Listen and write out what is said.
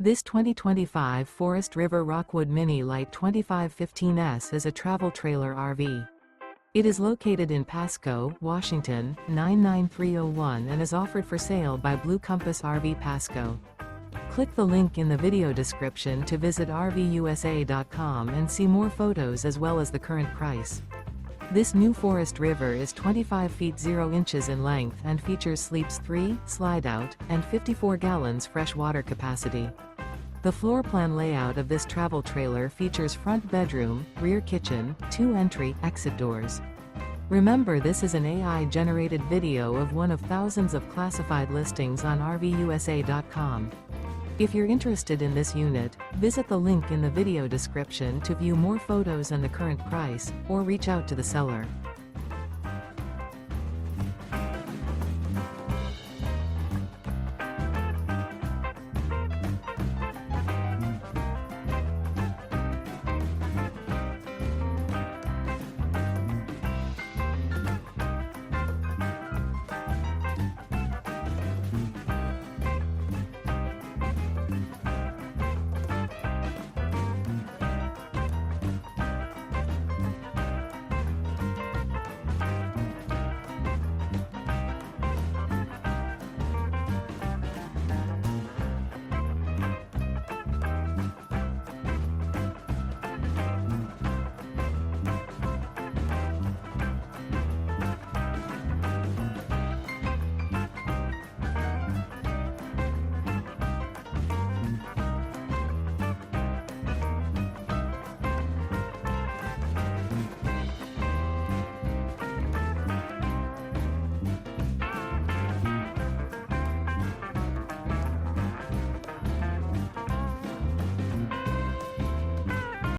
This 2025 Forest River Rockwood Mini Lite 2515S is a travel trailer RV. It is located in Pasco, Washington, 99301 and is offered for sale by Blue Compass RV Pasco. Click the link in the video description to visit RVUSA.com and see more photos as well as the current price. This new Forest River is 25 feet 0 inches in length and features sleeps 3, slide-out, and 54 gallons fresh water capacity. The floor plan layout of this travel trailer features front bedroom, rear kitchen, 2 entry/exit doors. Remember, this is an AI-generated video of one of thousands of classified listings on RVUSA.com. If you're interested in this unit, visit the link in the video description to view more photos and the current price, or reach out to the seller.